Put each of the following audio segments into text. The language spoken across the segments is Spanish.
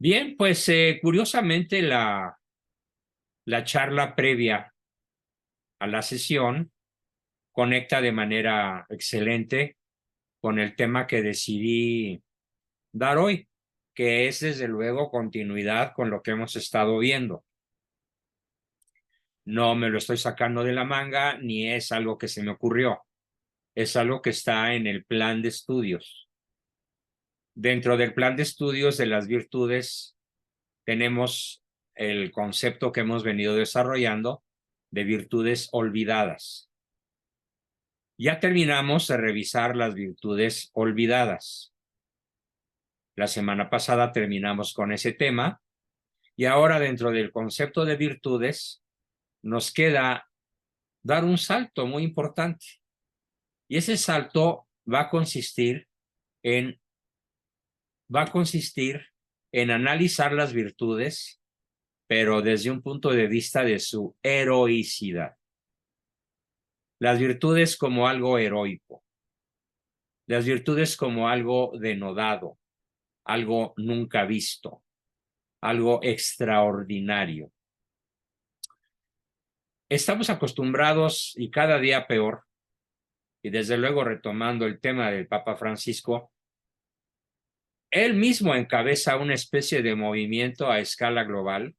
Bien, pues curiosamente la charla previa a la sesión conecta de manera excelente con el tema que decidí dar hoy, que es desde luego continuidad con lo que hemos estado viendo. No me lo estoy sacando de la manga ni es algo que se me ocurrió, es algo que está en el plan de estudios. Dentro del plan de estudios de las virtudes tenemos el concepto que hemos venido desarrollando de virtudes olvidadas. Ya terminamos de revisar las virtudes olvidadas. La semana pasada terminamos con ese tema y ahora dentro del concepto de virtudes nos queda dar un salto muy importante. Y ese salto en, va a consistir en analizar las virtudes, pero desde un punto de vista de su heroicidad. Las virtudes como algo heroico, las virtudes como algo denodado, algo nunca visto, algo extraordinario. Estamos acostumbrados y cada día peor, y desde luego retomando el tema del Papa Francisco, él mismo encabeza una especie de movimiento a escala global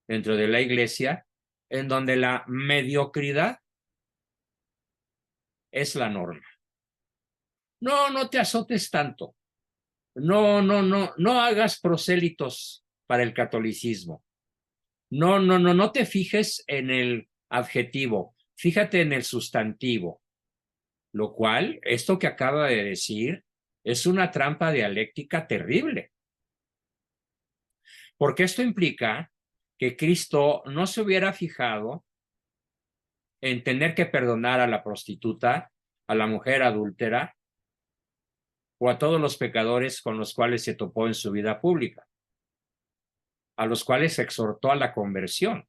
dentro de la Iglesia, en donde la mediocridad es la norma. No, no te azotes tanto. No, no, no, no hagas prosélitos para el catolicismo. No, no, no, no te fijes en el adjetivo, fíjate en el sustantivo, lo cual, esto que acaba de decir, es una trampa dialéctica terrible, porque esto implica que Cristo no se hubiera fijado en tener que perdonar a la prostituta, a la mujer adúltera o a todos los pecadores con los cuales se topó en su vida pública, a los cuales exhortó a la conversión.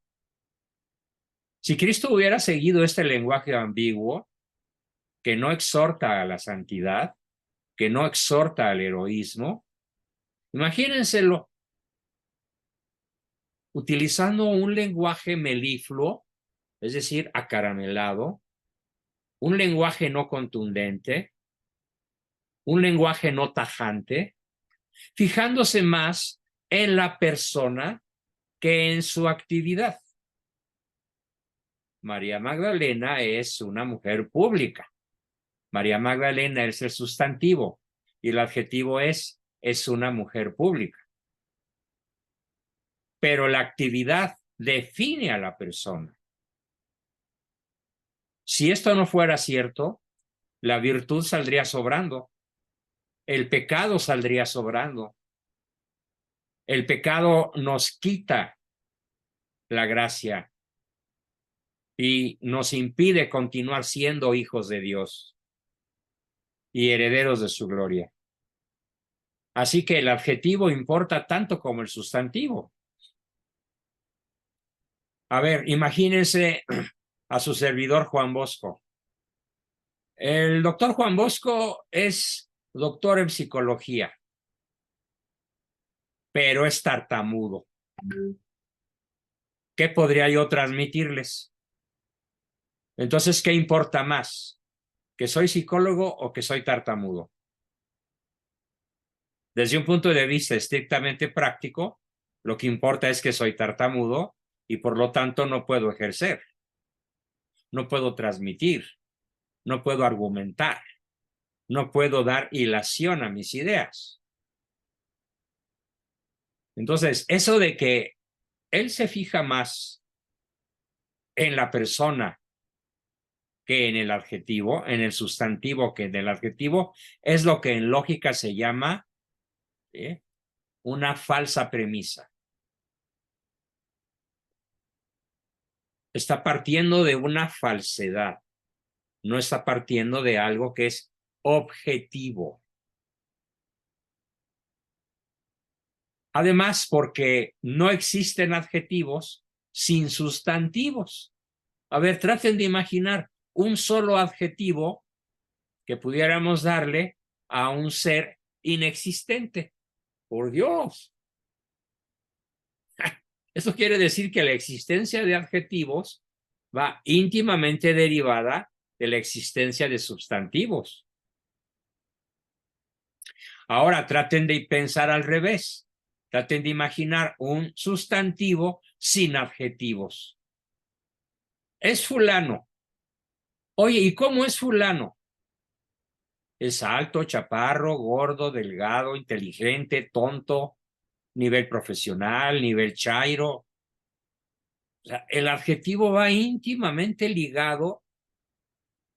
Si Cristo hubiera seguido este lenguaje ambiguo, que no exhorta a la santidad, que no exhorta al heroísmo, imagínenselo utilizando un lenguaje melifluo, es decir, acaramelado, un lenguaje no contundente, un lenguaje no tajante, fijándose más en la persona que en su actividad. María Magdalena es una mujer pública. María Magdalena es el sustantivo y el adjetivo es una mujer pública. Pero la actividad define a la persona. Si esto no fuera cierto, la virtud saldría sobrando, el pecado saldría sobrando. El pecado nos quita la gracia y nos impide continuar siendo hijos de Dios y herederos de su gloria. Así que el adjetivo importa tanto como el sustantivo. A ver, imagínense a su servidor Juan Bosco. El doctor Juan Bosco es doctor en psicología, pero es tartamudo. ¿Qué podría yo transmitirles? Entonces, ¿qué importa más? ¿Que soy psicólogo o que soy tartamudo? Desde un punto de vista estrictamente práctico, lo que importa es que soy tartamudo y por lo tanto no puedo ejercer, no puedo transmitir, no puedo argumentar, no puedo dar hilación a mis ideas. Entonces, eso de que él se fija más en la persona que en el adjetivo, en el sustantivo que en el adjetivo, es lo que en lógica se llama una falsa premisa. Está partiendo de una falsedad, no está partiendo de algo que es objetivo. Además, porque no existen adjetivos sin sustantivos. A ver, traten de imaginar un solo adjetivo que pudiéramos darle a un ser inexistente. Por Dios. Esto quiere decir que la existencia de adjetivos va íntimamente derivada de la existencia de sustantivos. Ahora traten de pensar al revés. Traten de imaginar un sustantivo sin adjetivos. Es fulano. Oye, ¿y cómo es fulano? Es alto, chaparro, gordo, delgado, inteligente, tonto, nivel profesional, nivel chairo. O sea, el adjetivo va íntimamente ligado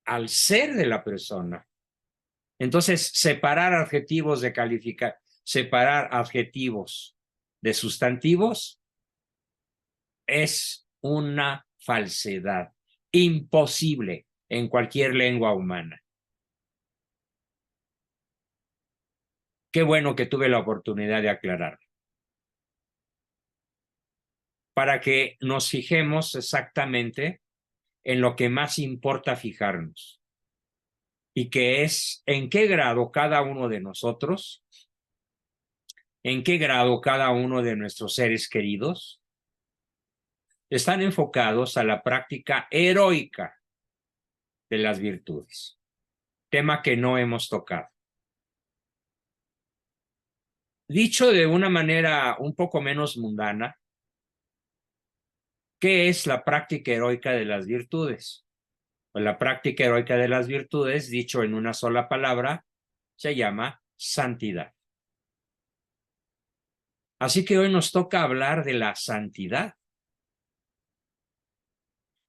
al ser de la persona. Entonces, separar adjetivos de calificar, separar adjetivos de sustantivos es una falsedad imposible en cualquier lengua humana. Qué bueno que tuve la oportunidad de aclarar. Para que nos fijemos exactamente en lo que más importa fijarnos, y que es en qué grado cada uno de nosotros, en qué grado cada uno de nuestros seres queridos están enfocados a la práctica heroica de las virtudes, tema que no hemos tocado. Dicho de una manera un poco menos mundana, ¿qué es la práctica heroica de las virtudes? Pues la práctica heroica de las virtudes, dicho en una sola palabra, se llama santidad. Así que hoy nos toca hablar de la santidad.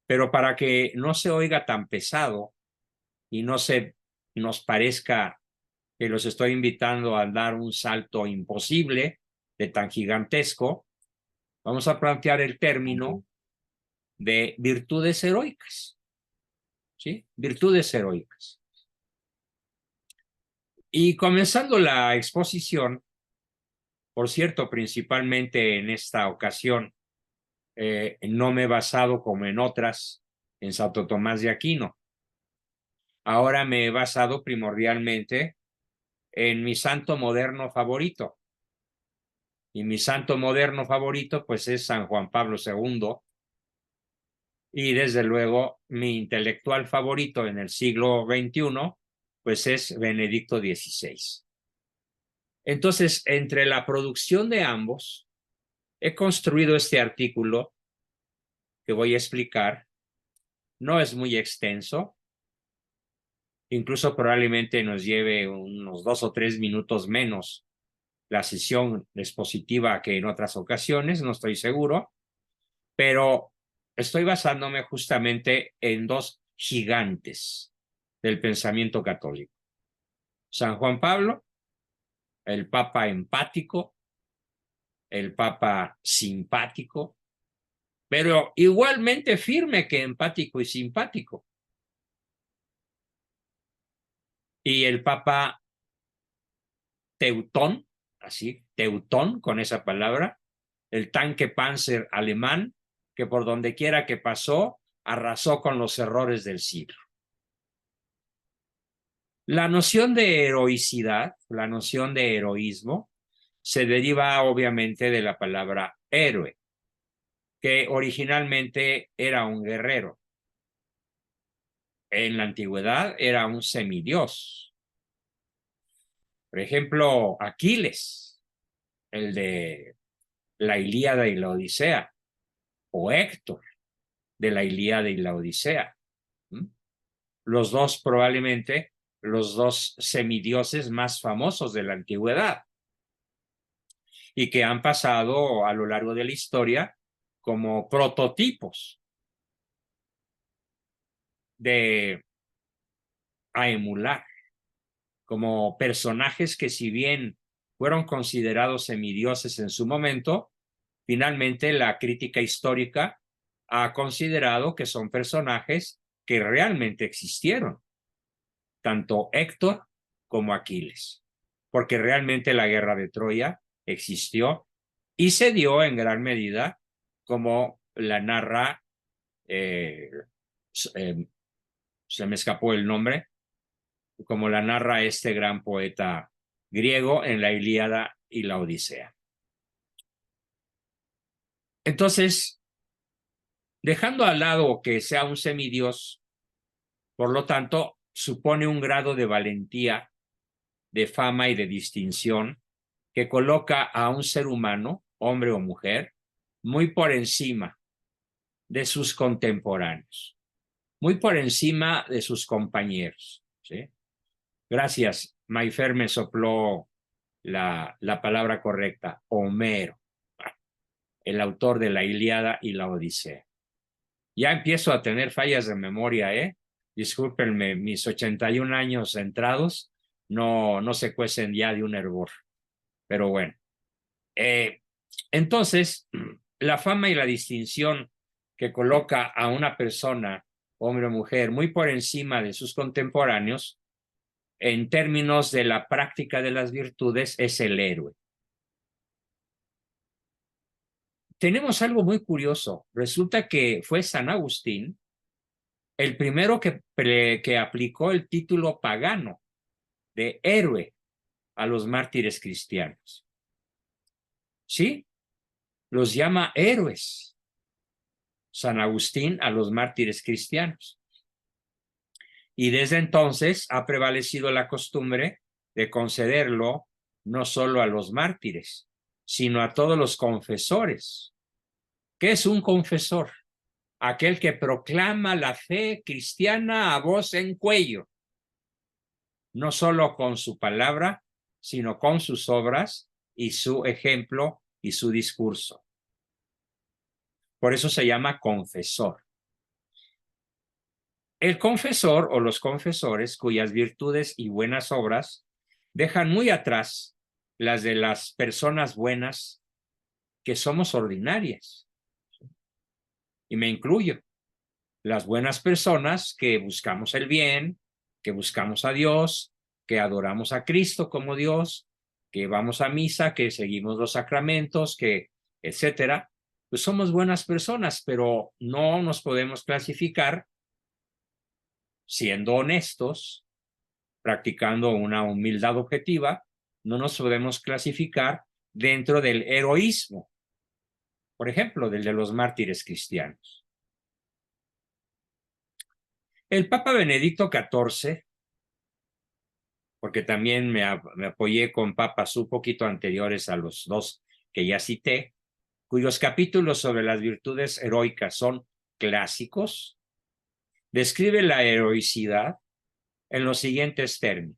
Pero para que no se oiga tan pesado y no se nos parezca que los estoy invitando a dar un salto imposible de tan gigantesco, vamos a plantear el término de virtudes heroicas. ¿Sí? Virtudes heroicas. Y comenzando la exposición, por cierto, principalmente en esta ocasión, no me he basado como en otras en Santo Tomás de Aquino. Ahora me he basado primordialmente en mi santo moderno favorito. Y mi santo moderno favorito, pues, es San Juan Pablo II. Y desde luego, mi intelectual favorito en el siglo XXI, pues, es Benedicto XVI. Entonces, entre la producción de ambos, he construido este artículo que voy a explicar. No es muy extenso, incluso probablemente nos lleve unos 2 o 3 minutos menos la sesión expositiva que en otras ocasiones, no estoy seguro, pero estoy basándome justamente en dos gigantes del pensamiento católico. San Juan Pablo, el Papa empático, el Papa simpático, pero igualmente firme que empático y simpático. Y el Papa Teutón, así, Teutón con esa palabra, el tanque Panzer alemán, que por donde quiera que pasó, arrasó con los errores del siglo. La noción de heroicidad, la noción de heroísmo, se deriva obviamente de la palabra héroe, que originalmente era un guerrero. En la antigüedad era un semidios. Por ejemplo, Aquiles, el de la Ilíada y la Odisea, o Héctor, de la Ilíada y la Odisea. Los dos probablemente los dos semidioses más famosos de la antigüedad y que han pasado a lo largo de la historia como prototipos a emular, como personajes que, si bien fueron considerados semidioses en su momento, finalmente la crítica histórica ha considerado que son personajes que realmente existieron, tanto Héctor como Aquiles, porque realmente la guerra de Troya existió y se dio en gran medida como la narra, se me escapó el nombre, como la narra este gran poeta griego en la Ilíada y la Odisea. Entonces, dejando al lado que sea un semidios, por lo tanto, supone un grado de valentía, de fama y de distinción que coloca a un ser humano, hombre o mujer, muy por encima de sus contemporáneos, muy por encima de sus compañeros. ¿Sí? Gracias, Mayfer me sopló la palabra correcta, Homero, el autor de la Ilíada y la Odisea. Ya empiezo a tener fallas de memoria, ¿eh? Discúlpenme, mis 81 años entrados no se cuecen ya de un hervor. Pero bueno. Entonces, la fama y la distinción que coloca a una persona, hombre o mujer, muy por encima de sus contemporáneos, en términos de la práctica de las virtudes, es el héroe. Tenemos algo muy curioso. Resulta que fue San Agustín el primero que aplicó el título pagano de héroe a los mártires cristianos. ¿Sí? Los llama héroes. San Agustín a los mártires cristianos. Y desde entonces ha prevalecido la costumbre de concederlo no solo a los mártires, sino a todos los confesores. ¿Qué es un confesor? Aquel que proclama la fe cristiana a voz en cuello, no solo con su palabra, sino con sus obras y su ejemplo y su discurso. Por eso se llama confesor. El confesor o los confesores, cuyas virtudes y buenas obras dejan muy atrás las de las personas buenas que somos ordinarias. Y me incluyo. Las buenas personas que buscamos el bien, que buscamos a Dios, que adoramos a Cristo como Dios, que vamos a misa, que seguimos los sacramentos, que etcétera, pues somos buenas personas, pero no nos podemos clasificar, siendo honestos, practicando una humildad objetiva, no nos podemos clasificar dentro del heroísmo, por ejemplo, del de los mártires cristianos. El Papa Benedicto XIV, porque también me apoyé con papas un poquito anteriores a los dos que ya cité, cuyos capítulos sobre las virtudes heroicas son clásicos, describe la heroicidad en los siguientes términos.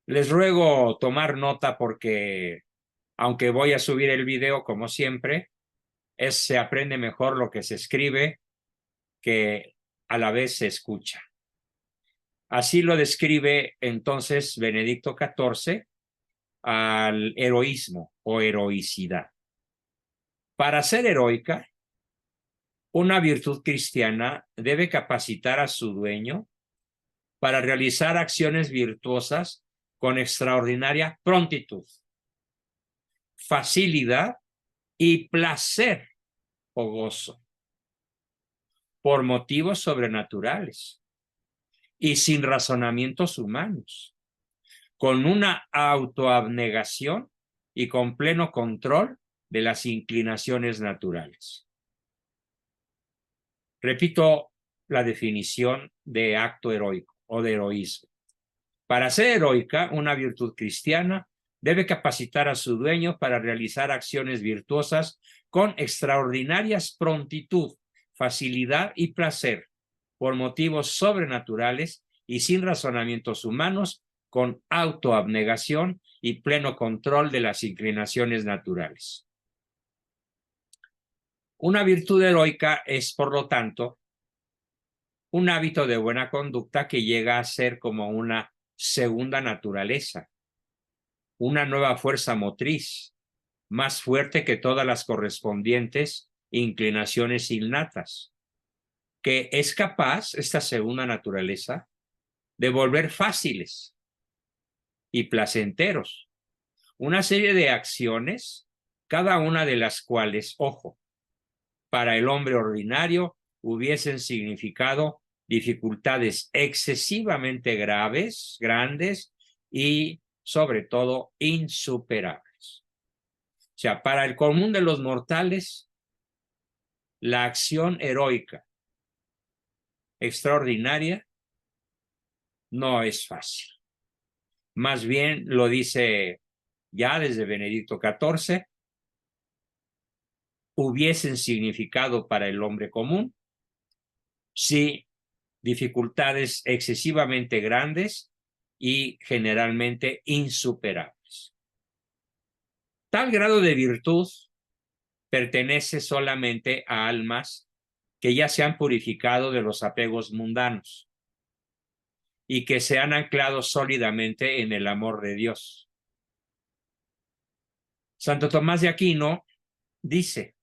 Les ruego tomar nota porque, aunque voy a subir el video como siempre, se aprende mejor lo que se escribe que a la vez se escucha. Así lo describe entonces Benedicto XIV al heroísmo o heroicidad. Para ser heroica, una virtud cristiana debe capacitar a su dueño para realizar acciones virtuosas con extraordinaria prontitud, facilidad y placer o gozo, por motivos sobrenaturales y sin razonamientos humanos, con una autoabnegación y con pleno control de las inclinaciones naturales. Repito la definición de acto heroico o de heroísmo. Para ser heroica, una virtud cristiana debe capacitar a su dueño para realizar acciones virtuosas con extraordinarias prontitud, facilidad y placer, por motivos sobrenaturales y sin razonamientos humanos, con autoabnegación y pleno control de las inclinaciones naturales. Una virtud heroica es, por lo tanto, un hábito de buena conducta que llega a ser como una segunda naturaleza, una nueva fuerza motriz, más fuerte que todas las correspondientes inclinaciones innatas, que es capaz, esta segunda naturaleza, de volver fáciles y placenteros una serie de acciones, cada una de las cuales, ojo, para el hombre ordinario hubiesen significado dificultades excesivamente graves, grandes y, sobre todo, insuperables. sea, para el común de los mortales, la acción heroica extraordinaria no es fácil. Más bien lo dice ya desde Benedicto XIV, hubiesen significado para el hombre común si dificultades excesivamente grandes y generalmente insuperables. Tal grado de virtud pertenece solamente a almas que ya se han purificado de los apegos mundanos y que se han anclado sólidamente en el amor de Dios. Santo Tomás de Aquino dice: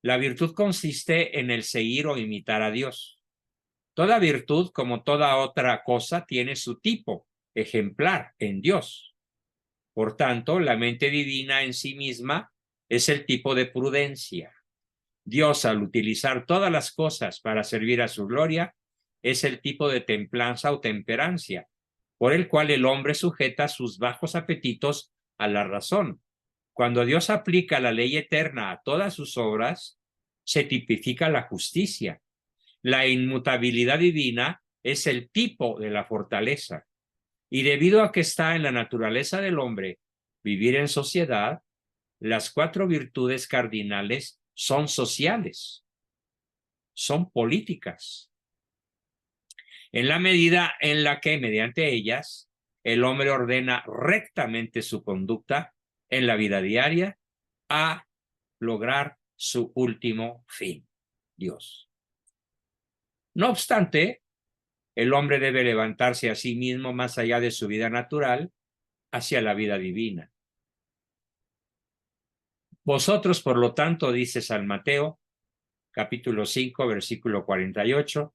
la virtud consiste en el seguir o imitar a Dios. Toda virtud, como toda otra cosa, tiene su tipo ejemplar en Dios. Por tanto, la mente divina en sí misma es el tipo de prudencia. Dios, al utilizar todas las cosas para servir a su gloria, es el tipo de templanza o temperancia, por el cual el hombre sujeta sus bajos apetitos a la razón. Cuando Dios aplica la ley eterna a todas sus obras, se tipifica la justicia. La inmutabilidad divina es el tipo de la fortaleza. Y debido a que está en la naturaleza del hombre vivir en sociedad, las 4 virtudes cardinales son sociales, son políticas. En la medida en la que, mediante ellas, el hombre ordena rectamente su conducta en la vida diaria a lograr su último fin, Dios. No obstante, el hombre debe levantarse a sí mismo más allá de su vida natural hacia la vida divina. Vosotros, por lo tanto, dice San Mateo, capítulo 5, versículo 48,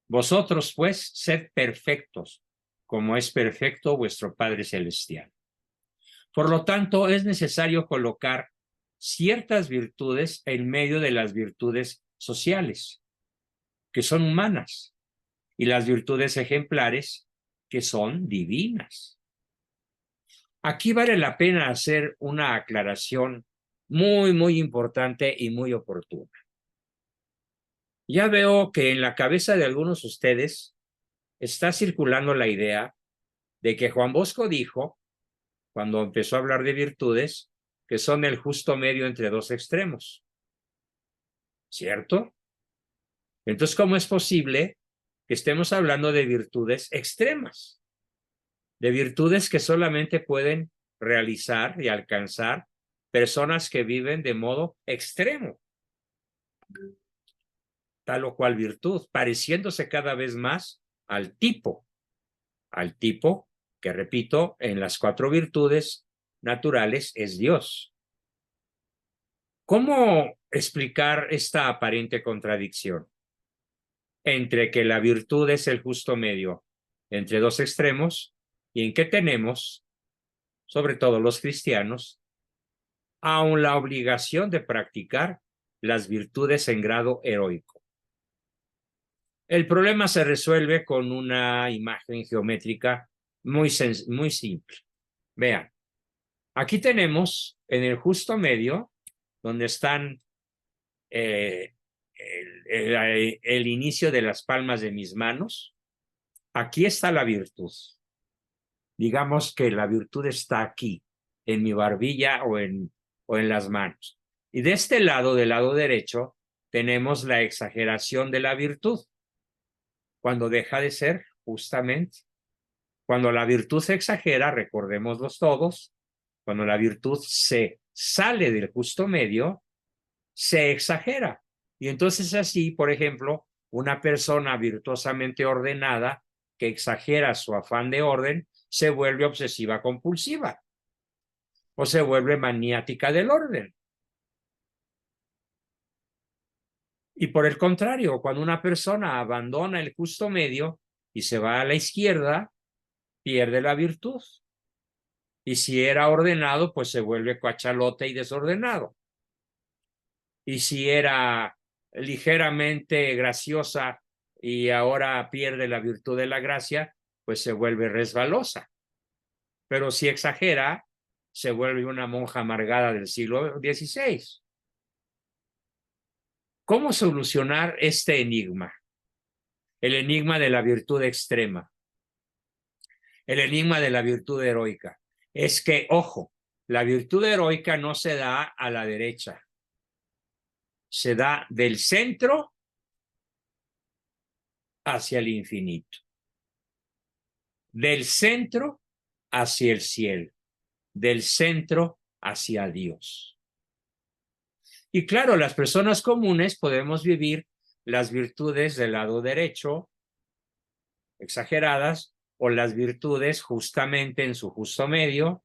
vosotros, pues, sed perfectos, como es perfecto vuestro Padre Celestial. Por lo tanto, es necesario colocar ciertas virtudes en medio de las virtudes sociales, que son humanas, y las virtudes ejemplares, que son divinas. Aquí vale la pena hacer una aclaración muy importante y muy oportuna. Ya veo que en la cabeza de algunos de ustedes está circulando la idea de que Juan Bosco dijo, cuando empezó a hablar de virtudes, que son el justo medio entre dos extremos. ¿Cierto? Entonces, ¿cómo es posible que estemos hablando de virtudes extremas? De virtudes que solamente pueden realizar y alcanzar personas que viven de modo extremo. Tal o cual virtud, pareciéndose cada vez más al tipo que, repito, en las 4 virtudes naturales es Dios. ¿Cómo explicar esta aparente contradicción entre que la virtud es el justo medio entre dos extremos y en que tenemos, sobre todo los cristianos, aún la obligación de practicar las virtudes en grado heroico? El problema se resuelve con una imagen geométrica muy simple. Vean, aquí tenemos en el justo medio, donde están el inicio de las palmas de mis manos, aquí está la virtud. Digamos que la virtud está aquí, en mi barbilla o en las manos. Y de este lado, del lado derecho, tenemos la exageración de la virtud, cuando deja de ser justamente. Cuando la virtud se exagera, recordémoslos todos, cuando la virtud se sale del justo medio, se exagera. Y entonces así, por ejemplo, una persona virtuosamente ordenada que exagera su afán de orden se vuelve obsesiva compulsiva o se vuelve maniática del orden. Y por el contrario, cuando una persona abandona el justo medio y se va a la izquierda, pierde la virtud. Y si era ordenado, pues se vuelve cuachalote y desordenado. Y si era ligeramente graciosa y ahora pierde la virtud de la gracia, pues se vuelve resbalosa. Pero si exagera, se vuelve una monja amargada del siglo XVI. ¿Cómo solucionar este enigma? El enigma de la virtud extrema, el enigma de la virtud heroica. Es que, ojo, la virtud heroica no se da a la derecha, se da del centro hacia el infinito, del centro hacia el cielo, del centro hacia Dios. Y claro, las personas comunes podemos vivir las virtudes del lado derecho, exageradas, o las virtudes justamente en su justo medio,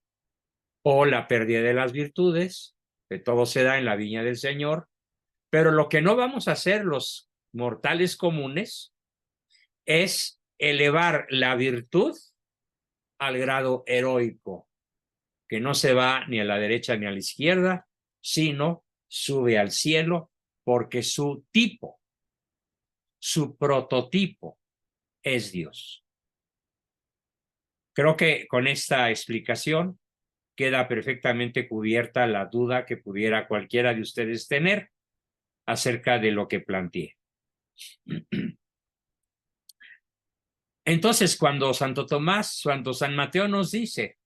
o la pérdida de las virtudes, que todo se da en la viña del Señor. Pero lo que no vamos a hacer los mortales comunes es elevar la virtud al grado heroico, que no se va ni a la derecha ni a la izquierda, sino sube al cielo, porque su tipo, su prototipo es Dios. Creo que con esta explicación queda perfectamente cubierta la duda que pudiera cualquiera de ustedes tener acerca de lo que planteé. Entonces, cuando Santo San Mateo nos dice,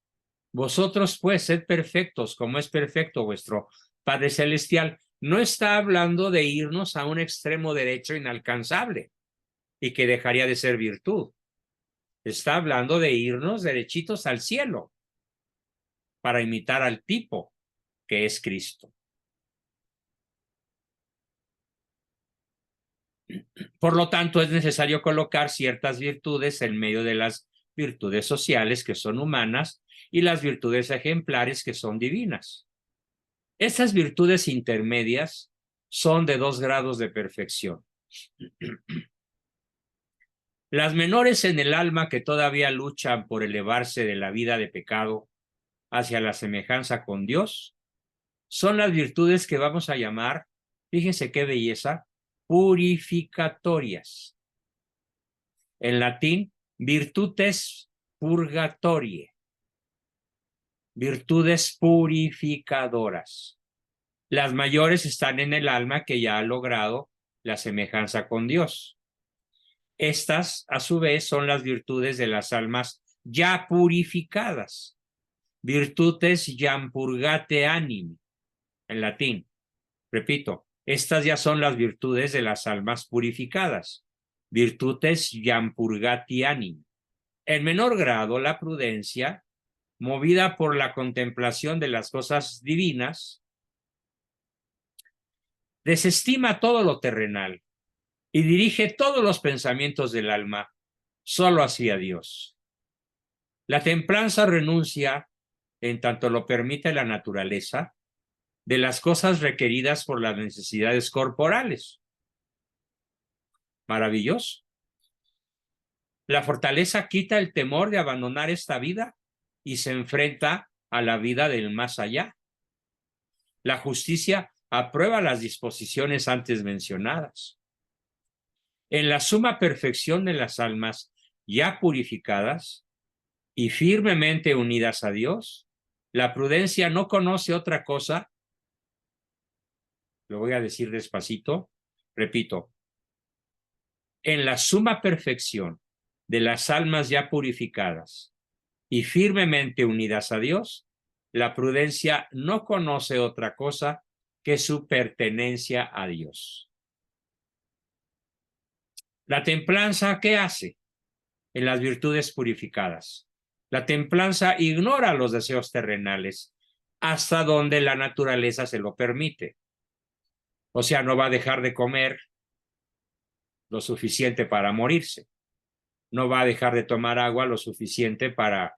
vosotros pues sed perfectos como es perfecto vuestro Padre Celestial, no está hablando de irnos a un extremo derecho inalcanzable y que dejaría de ser virtud. Está hablando de irnos derechitos al cielo para imitar al tipo que es Cristo. Por lo tanto, es necesario colocar ciertas virtudes en medio de las virtudes sociales que son humanas y las virtudes ejemplares que son divinas. Estas virtudes intermedias son de 2 grados de perfección. Las menores en el alma que todavía luchan por elevarse de la vida de pecado hacia la semejanza con Dios son las virtudes que vamos a llamar, fíjense qué belleza, purificatorias. En latín, virtutes purgatorie, virtudes purificadoras. Las mayores están en el alma que ya ha logrado la semejanza con Dios. Estas, a su vez, son las virtudes de las almas ya purificadas. Virtutes jam purgate animi, en latín. Repito, estas ya son las virtudes de las almas purificadas. Virtutes jam purgati animi. En menor grado, la prudencia, movida por la contemplación de las cosas divinas, desestima todo lo terrenal y dirige todos los pensamientos del alma solo hacia Dios. La templanza renuncia, en tanto lo permite la naturaleza, de las cosas requeridas por las necesidades corporales. Maravilloso. La fortaleza quita el temor de abandonar esta vida y se enfrenta a la vida del más allá. La justicia aprueba las disposiciones antes mencionadas. En la suma perfección de las almas ya purificadas y firmemente unidas a Dios, la prudencia no conoce otra cosa. Lo voy a decir despacito, repito. En la suma perfección de las almas ya purificadas y firmemente unidas a Dios, la prudencia no conoce otra cosa que su pertenencia a Dios. La templanza, ¿qué hace en las virtudes purificadas? La templanza ignora los deseos terrenales hasta donde la naturaleza se lo permite. O sea, no va a dejar de comer lo suficiente para morirse. No va a dejar de tomar agua lo suficiente para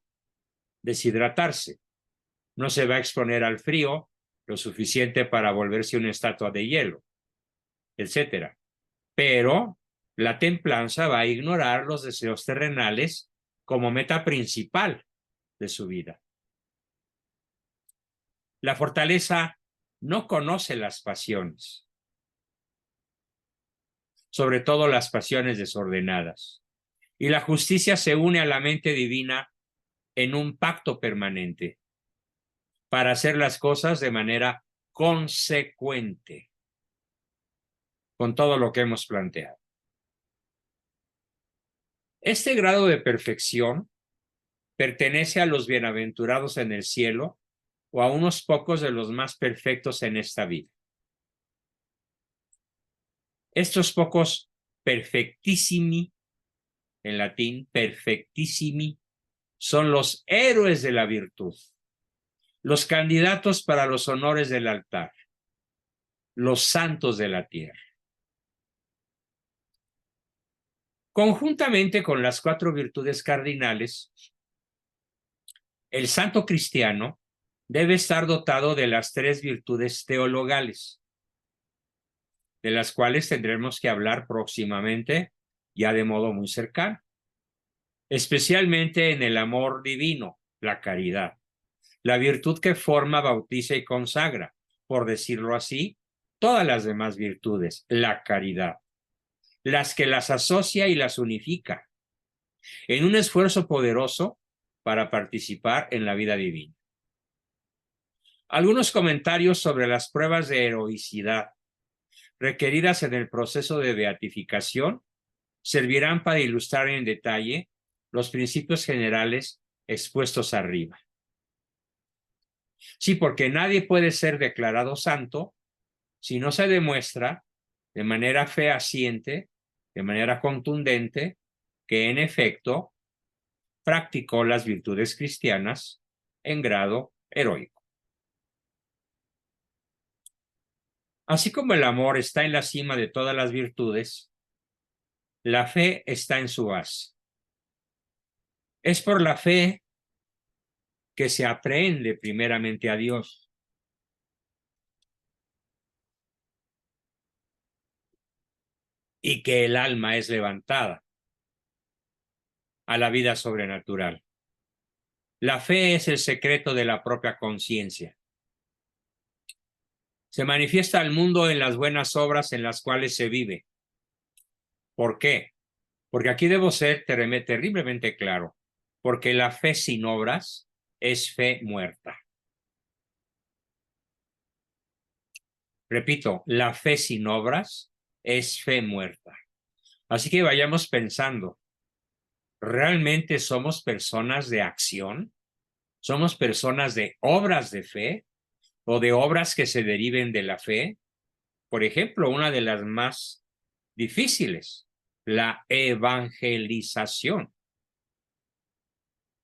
deshidratarse. No se va a exponer al frío lo suficiente para volverse una estatua de hielo, etc. Pero la templanza va a ignorar los deseos terrenales como meta principal de su vida. La fortaleza no conoce las pasiones, sobre todo las pasiones desordenadas. Y la justicia se une a la mente divina en un pacto permanente. para hacer las cosas de manera consecuente con todo lo que hemos planteado. Este grado de perfección pertenece a los bienaventurados en el cielo o a unos pocos de los más perfectos en esta vida. Estos pocos perfectissimi, en latín, perfectissimi, son los héroes de la virtud, los candidatos para los honores del altar, los santos de la tierra. Conjuntamente con las 4 virtudes cardinales, el santo cristiano debe estar dotado de las 3 virtudes teologales, de las cuales tendremos que hablar próximamente, ya de modo muy cercano, especialmente en el amor divino, la caridad, la virtud que forma, bautiza y consagra, por decirlo así, todas las demás virtudes, la caridad, las que las asocia y las unifica, en un esfuerzo poderoso para participar en la vida divina. Algunos comentarios sobre las pruebas de heroicidad requeridas en el proceso de beatificación servirán para ilustrar en detalle los principios generales expuestos arriba. Sí, porque nadie puede ser declarado santo si no se demuestra de manera fehaciente, de manera contundente, que en efecto practicó las virtudes cristianas en grado heroico. Así como el amor está en la cima de todas las virtudes, la fe está en su base. Es por la fe que se aprehende primeramente a Dios. Y que el alma es levantada a la vida sobrenatural. La fe es el secreto de la propia conciencia. Se manifiesta al mundo en las buenas obras en las cuales se vive. ¿Por qué? Porque aquí debo ser terriblemente claro. Porque la fe sin obras es fe muerta. Repito, la fe sin obras es fe muerta. Así que vayamos pensando, ¿realmente somos personas de acción? ¿Somos personas de obras de fe o de obras que se deriven de la fe? Por ejemplo, una de las más difíciles, la evangelización,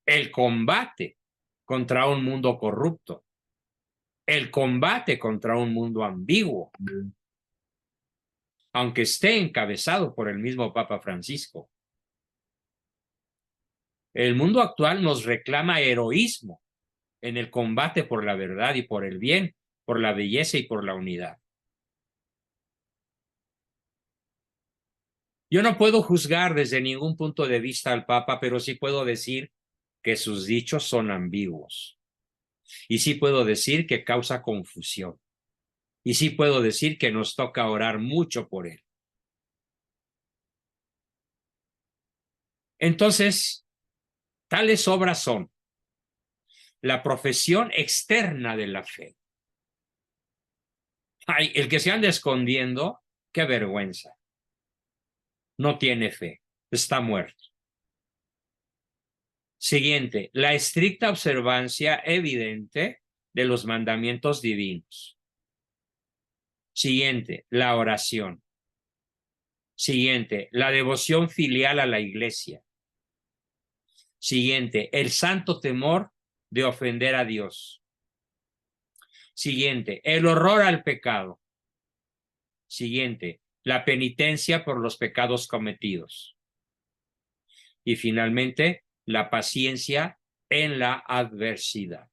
el combate contra un mundo corrupto, el combate contra un mundo ambiguo, aunque esté encabezado por el mismo Papa Francisco. El mundo actual nos reclama heroísmo en el combate por la verdad y por el bien, por la belleza y por la unidad. Yo no puedo juzgar desde ningún punto de vista al Papa, pero sí puedo decir que sus dichos son ambiguos. Y sí puedo decir que causa confusión. Y sí puedo decir que nos toca orar mucho por él. Entonces, tales obras son la profesión externa de la fe. Ay, el que se anda escondiendo, qué vergüenza. No tiene fe, está muerto. Siguiente, la estricta observancia evidente de los mandamientos divinos. Siguiente, la oración. Siguiente, la devoción filial a la iglesia. Siguiente, el santo temor de ofender a Dios. Siguiente, el horror al pecado. Siguiente, la penitencia por los pecados cometidos. Y finalmente, la paciencia en la adversidad.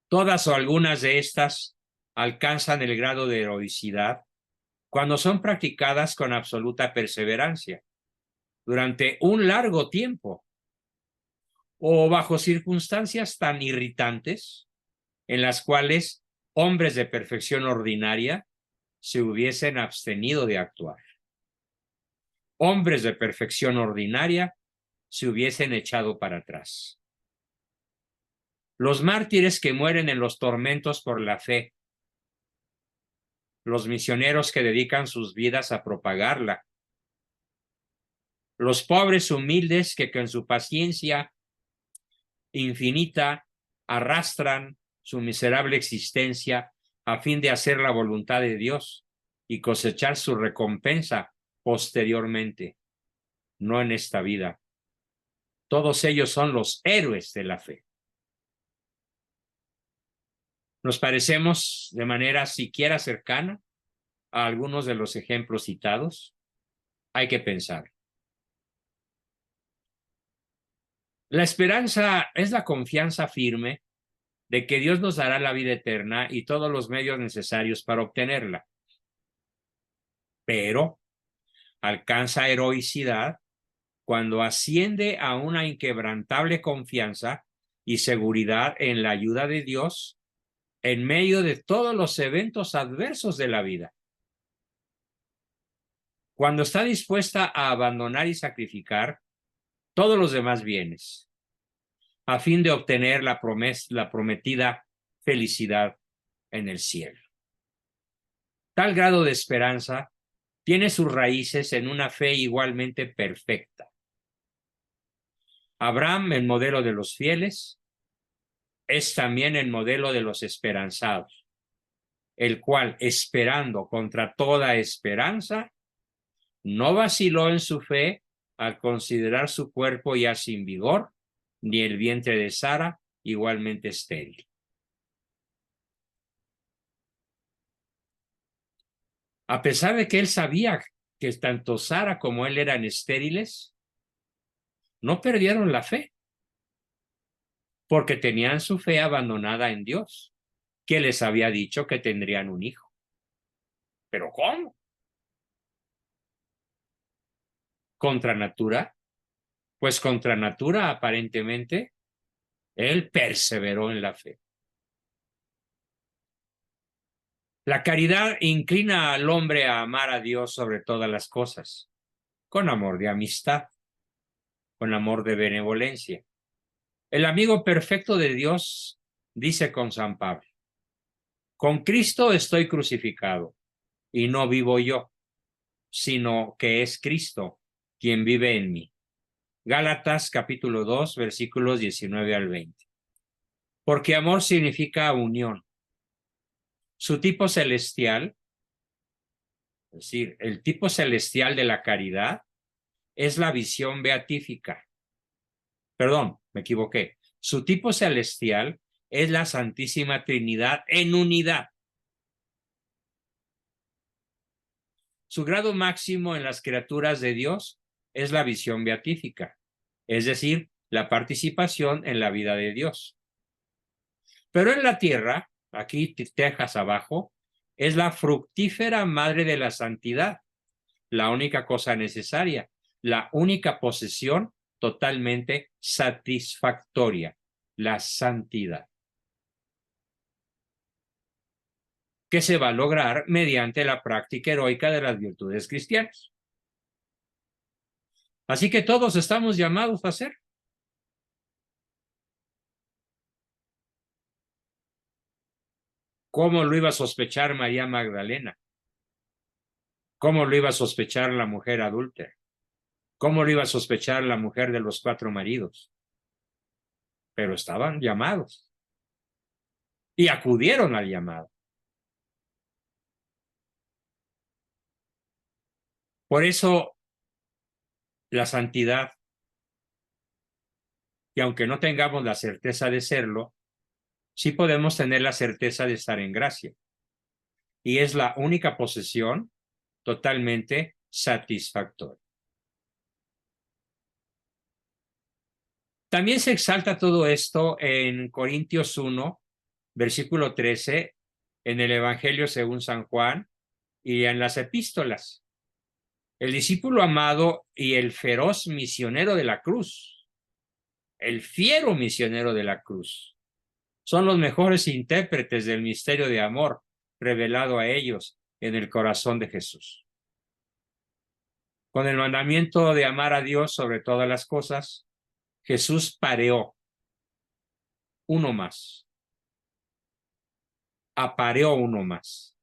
Todas o algunas de estas alcanzan el grado de heroicidad cuando son practicadas con absoluta perseverancia durante un largo tiempo o bajo circunstancias tan irritantes en las cuales hombres de perfección ordinaria se hubiesen abstenido de actuar. Hombres de perfección ordinaria se hubiesen echado para atrás. Los mártires que mueren en los tormentos por la fe, los misioneros que dedican sus vidas a propagarla, los pobres humildes que con su paciencia infinita arrastran su miserable existencia a fin de hacer la voluntad de Dios y cosechar su recompensa posteriormente, no en esta vida. Todos ellos son los héroes de la fe. Nos parecemos de manera siquiera cercana a algunos de los ejemplos citados. Hay que pensar. La esperanza es la confianza firme de que Dios nos dará la vida eterna y todos los medios necesarios para obtenerla. Pero alcanza heroicidad cuando asciende a una inquebrantable confianza y seguridad en la ayuda de Dios en medio de todos los eventos adversos de la vida. Cuando está dispuesta a abandonar y sacrificar todos los demás bienes a fin de obtener la prometida felicidad en el cielo. Tal grado de esperanza tiene sus raíces en una fe igualmente perfecta. Abraham, el modelo de los fieles, es también el modelo de los esperanzados, el cual, esperando contra toda esperanza, no vaciló en su fe al considerar su cuerpo ya sin vigor, ni el vientre de Sara igualmente estéril. A pesar de que él sabía que tanto Sara como él eran estériles, no perdieron la fe, porque tenían su fe abandonada en Dios, que les había dicho que tendrían un hijo. ¿Pero cómo? ¿Contra natura? Pues contra natura, aparentemente, él perseveró en la fe. La caridad inclina al hombre a amar a Dios sobre todas las cosas, con amor de amistad, con amor de benevolencia. El amigo perfecto de Dios dice con San Pablo: con Cristo estoy crucificado, y no vivo yo, sino que es Cristo quien vive en mí. Gálatas capítulo 2, versículos 19 al 20. Porque amor significa unión. Su tipo celestial, es decir, el tipo celestial de la caridad, es la visión beatífica. Perdón, me equivoqué. Su tipo celestial es la Santísima Trinidad en unidad. Su grado máximo en las criaturas de Dios es la visión beatífica, es decir, la participación en la vida de Dios. Pero en la tierra, aquí Texas abajo, es la fructífera madre de la santidad, la única cosa necesaria, la única posesión totalmente satisfactoria, la santidad, que se va a lograr mediante la práctica heroica de las virtudes cristianas. Así que todos estamos llamados a ser. ¿Cómo lo iba a sospechar María Magdalena? ¿Cómo lo iba a sospechar la mujer adúltera? ¿Cómo lo iba a sospechar la mujer de los 4 maridos? Pero estaban llamados y acudieron al llamado. Por eso la santidad, y aunque no tengamos la certeza de serlo, sí podemos tener la certeza de estar en gracia. Y es la única posesión totalmente satisfactoria. También se exalta todo esto en Corintios 1, versículo 13, en el Evangelio según San Juan y en las epístolas. El discípulo amado y el feroz misionero de la cruz, el fiero misionero de la cruz, son los mejores intérpretes del misterio de amor revelado a ellos en el corazón de Jesús. Con el mandamiento de amar a Dios sobre todas las cosas, Jesús pareó uno más. Apareó uno más.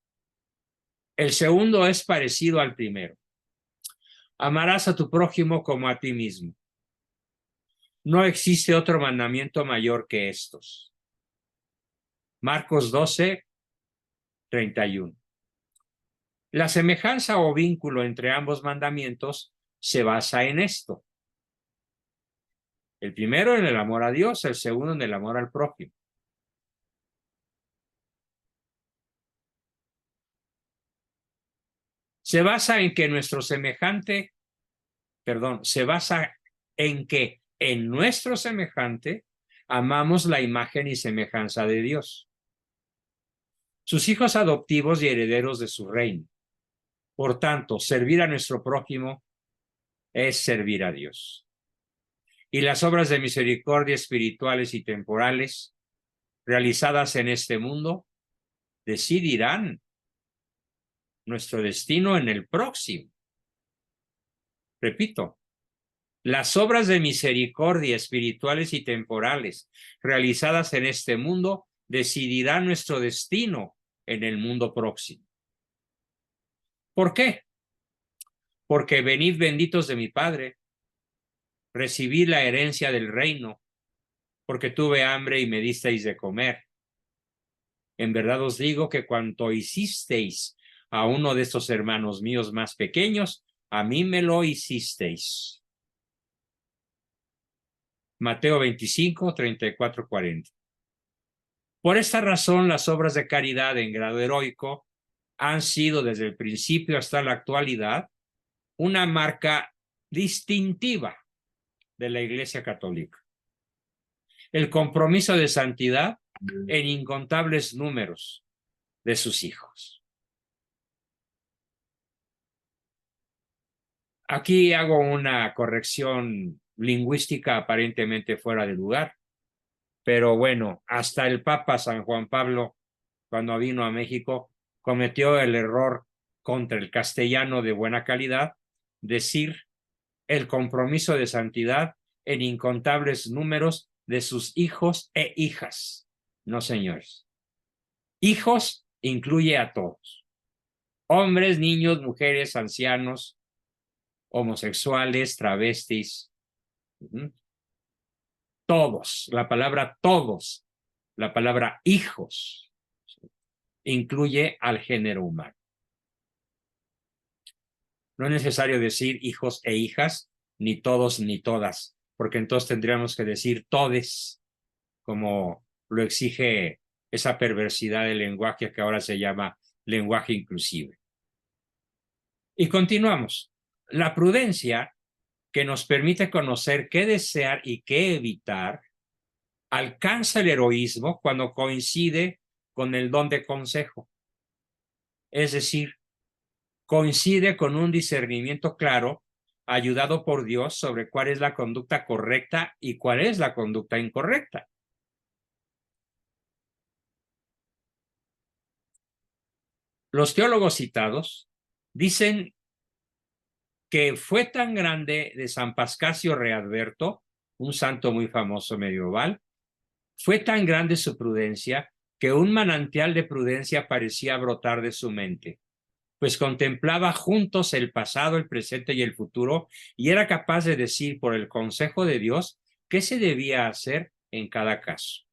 El segundo es parecido al primero. Amarás a tu prójimo como a ti mismo. No existe otro mandamiento mayor que estos. Marcos 12:31. La semejanza o vínculo entre ambos mandamientos se basa en esto. El primero en el amor a Dios, el segundo en el amor al prójimo. Se basa en que se basa en que en nuestro semejante amamos la imagen y semejanza de Dios, sus hijos adoptivos y herederos de su reino. Por tanto, servir a nuestro prójimo es servir a Dios. Y las obras de misericordia espirituales y temporales realizadas en este mundo decidirán nuestro destino en el próximo. Repito, las obras de misericordia espirituales y temporales realizadas en este mundo decidirán nuestro destino en el mundo próximo. ¿Por qué? Porque venid benditos de mi Padre, recibí la herencia del reino, porque tuve hambre y me disteis de comer. En verdad os digo que cuanto hicisteis a uno de estos hermanos míos más pequeños, a mí me lo hicisteis. Mateo 25, 34, 40. Por esta razón, las obras de caridad en grado heroico han sido desde el principio hasta la actualidad una marca distintiva de la Iglesia Católica. El compromiso de santidad en incontables números de sus hijos. Aquí hago una corrección lingüística aparentemente fuera de lugar, pero bueno, hasta el Papa San Juan Pablo, cuando vino a México, cometió el error contra el castellano de buena calidad, decir el compromiso de santidad en incontables números de sus hijos e hijas. No, señores. Hijos incluye a todos. Hombres, niños, mujeres, ancianos, homosexuales, travestis. Todos. La palabra todos. La palabra hijos incluye al género humano. No es necesario decir hijos e hijas, ni todos ni todas, porque entonces tendríamos que decir todes, como lo exige esa perversidad del lenguaje que ahora se llama lenguaje inclusive. Y continuamos. La prudencia, que nos permite conocer qué desear y qué evitar, alcanza el heroísmo cuando coincide con el don de consejo. Es decir, coincide con un discernimiento claro, ayudado por Dios sobre cuál es la conducta correcta y cuál es la conducta incorrecta. Los teólogos citados dicen que fue tan grande de San Pascasio Readverto, un santo muy famoso medieval, fue tan grande su prudencia que un manantial de prudencia parecía brotar de su mente, pues contemplaba juntos el pasado, el presente y el futuro, y era capaz de decir por el consejo de Dios qué se debía hacer en cada caso.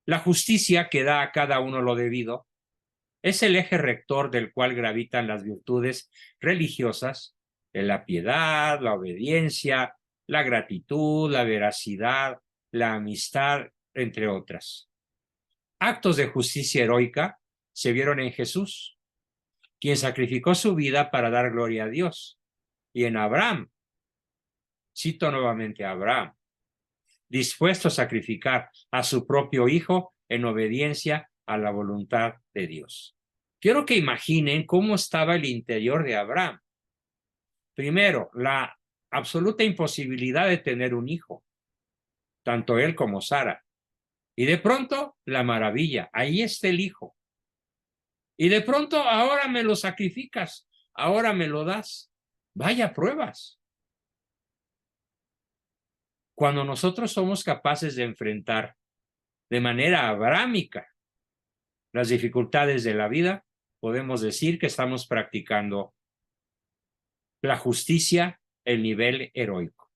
La justicia que da a cada uno lo debido es el eje rector del cual gravitan las virtudes religiosas de la piedad, la obediencia, la gratitud, la veracidad, la amistad, entre otras. Actos de justicia heroica se vieron en Jesús, quien sacrificó su vida para dar gloria a Dios, y en Abraham, cito nuevamente a Abraham, dispuesto a sacrificar a su propio hijo en obediencia a la voluntad de Dios. Quiero que imaginen cómo estaba el interior de Abraham. Primero, la absoluta imposibilidad de tener un hijo, tanto él como Sara. Y de pronto, la maravilla, ahí está el hijo. Y de pronto, ahora me lo sacrificas, ahora me lo das. Vaya pruebas. Cuando nosotros somos capaces de enfrentar de manera abrámica las dificultades de la vida, podemos decir que estamos practicando la justicia, el nivel heroico.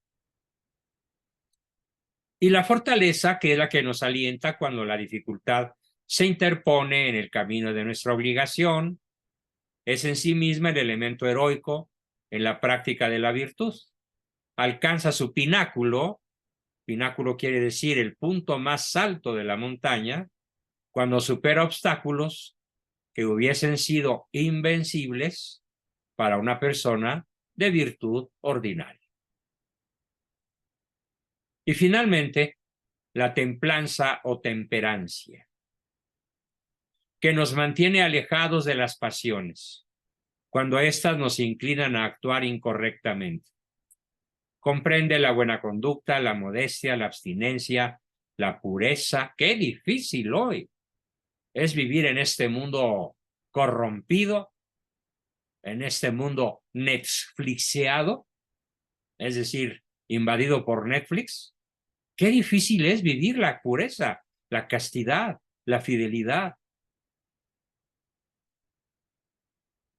Y la fortaleza, que es la que nos alienta cuando la dificultad se interpone en el camino de nuestra obligación, es en sí misma el elemento heroico en la práctica de la virtud. Alcanza su pináculo quiere decir el punto más alto de la montaña, cuando supera obstáculos que hubiesen sido invencibles para una persona de virtud ordinaria. Y finalmente, la templanza o temperancia, que nos mantiene alejados de las pasiones, cuando éstas nos inclinan a actuar incorrectamente. Comprende la buena conducta, la modestia, la abstinencia, la pureza. ¡Qué difícil hoy es vivir en este mundo corrompido, en este mundo Netflixeado, es decir, invadido por Netflix! ¡Qué difícil es vivir la pureza, la castidad, la fidelidad,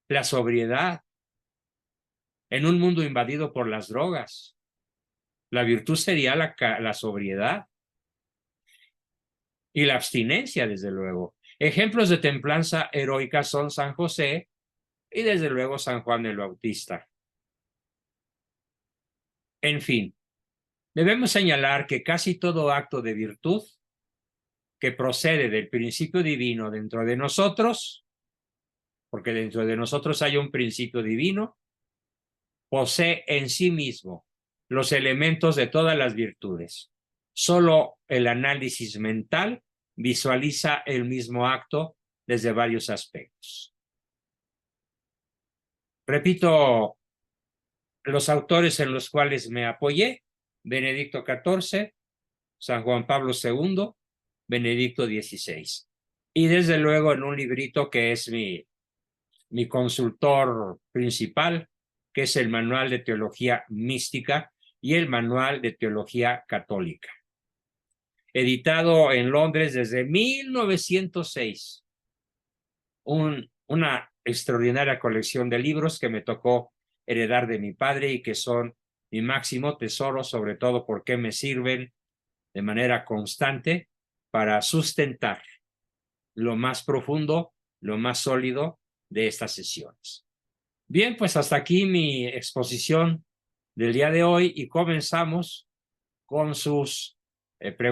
la sobriedad, en un mundo invadido por las drogas! La virtud sería la sobriedad y la abstinencia, desde luego. Ejemplos de templanza heroica son San José y desde luego San Juan el Bautista. En fin, debemos señalar que casi todo acto de virtud que procede del principio divino dentro de nosotros, porque dentro de nosotros hay un principio divino, posee en sí mismo los elementos de todas las virtudes. Solo el análisis mental visualiza el mismo acto desde varios aspectos. Repito los autores en los cuales me apoyé: Benedicto XIV, San Juan Pablo II, Benedicto XVI. Y desde luego en un librito que es mi consultor principal, que es el Manual de Teología Mística y el Manual de Teología Católica, editado en Londres desde 1906. Una extraordinaria colección de libros que me tocó heredar de mi padre y que son mi máximo tesoro, sobre todo porque me sirven de manera constante para sustentar lo más profundo, lo más sólido de estas sesiones. Bien, pues hasta aquí mi exposición del día de hoy y comenzamos con sus preguntas.